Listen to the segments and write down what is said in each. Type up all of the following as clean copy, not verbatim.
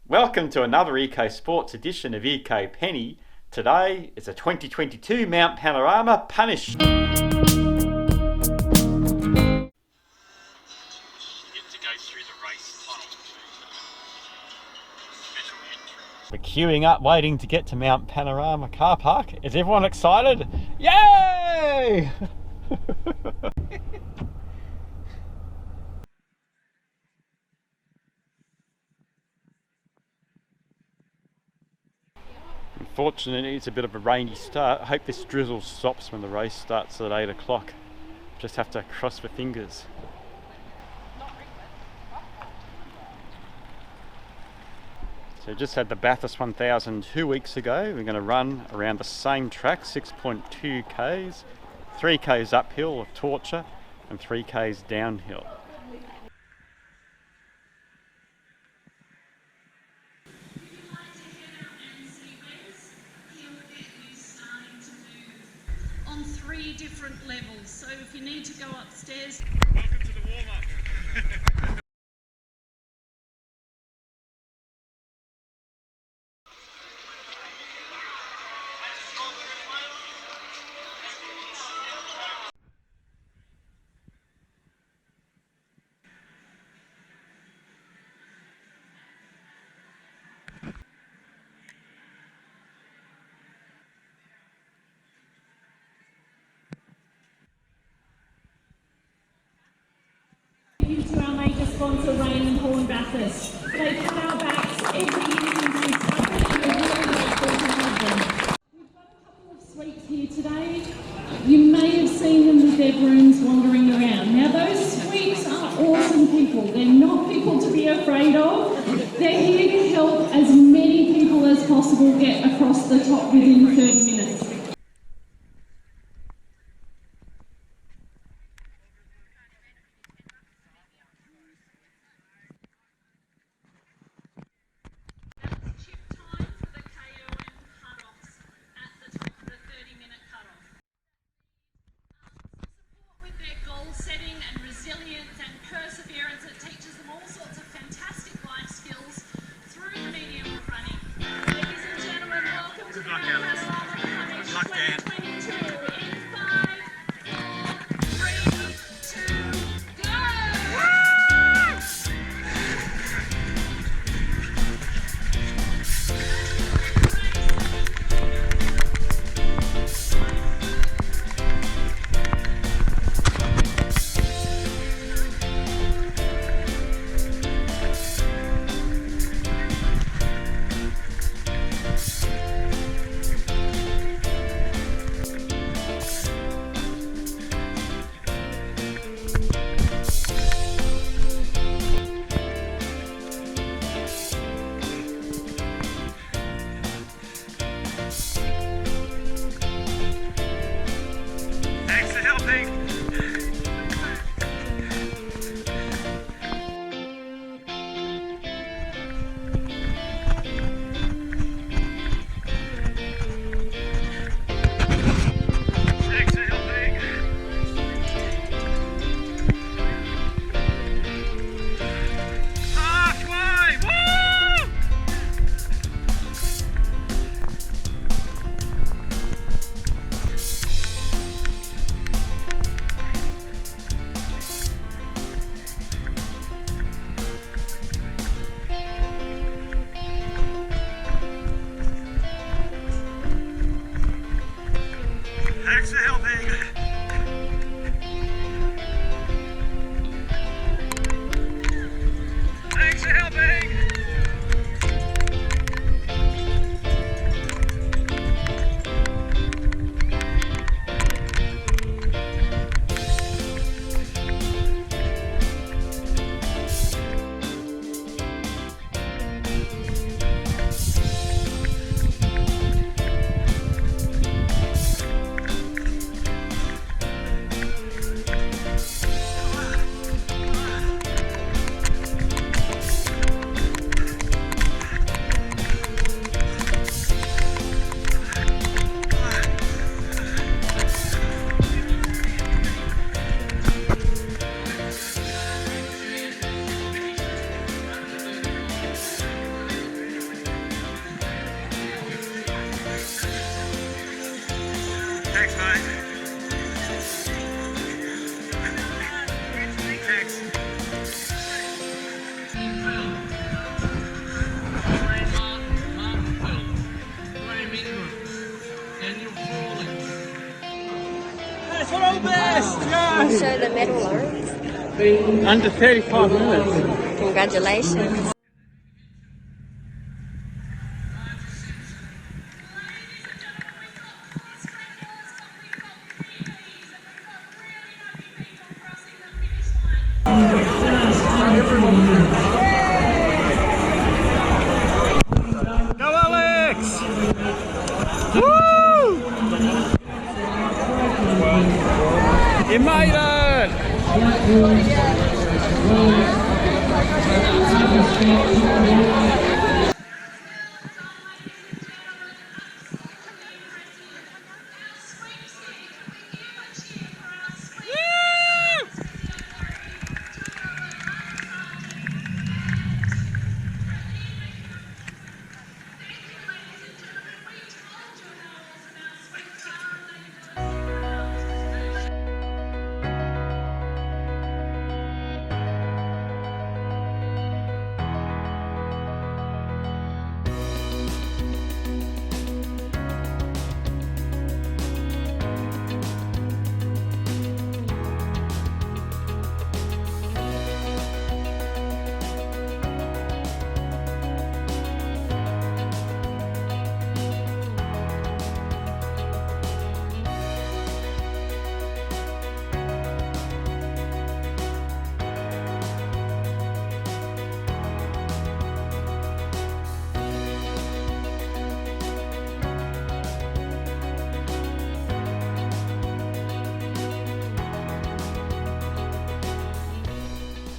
Welcome to another Eco Sports edition of ecopenny. Today is a 2022 Mt Panorama Punish. We're queuing up waiting to get to Mt Panorama car park. Is everyone excited? Yay! Unfortunately, it's a bit of a rainy start. I hope this drizzle stops when the race starts at 8 o'clock. Just have to cross my fingers. So just had the Bathurst 1000 2 weeks ago. We're going to run around the same track, 6.2 Ks, 3 Ks uphill of torture and 3 Ks downhill. On 3 different levels, so if you need to go upstairs. Welcome to the warm-up. To our major sponsor, Rain and Horn Bathurst. They cut our backs every year since we started, and we're really grateful to have them. We've got a couple of sweeps here today. You may have seen them with their brooms wandering around. Now those sweeps are awesome people. They're not people to be afraid of. They're here to help as many people as possible get across the top within 30 minutes. Setting and resilience and perseverance. It teaches them all sorts of fantastic life skills through the medium of running. Ladies and gentlemen, welcome to the Mt Panorama you show the medal, Lawrence? Under 35 minutes. Congratulations. Go Alex! Woo! You made it!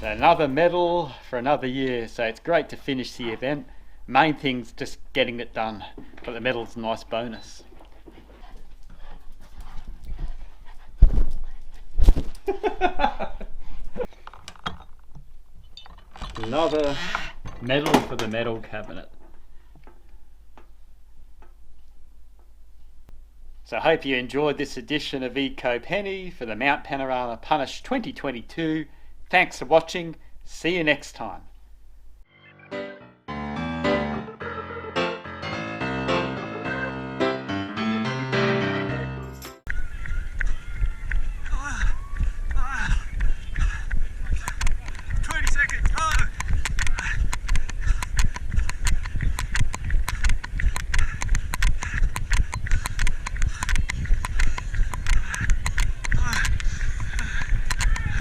So another medal for another year, so it's great to finish the event. Main thing's just getting it done, but the medal's a nice bonus. Another medal for the medal cabinet. So I hope you enjoyed this edition of ecopenny for the Mt Panorama Punish 2022. Thanks for watching. See you next time.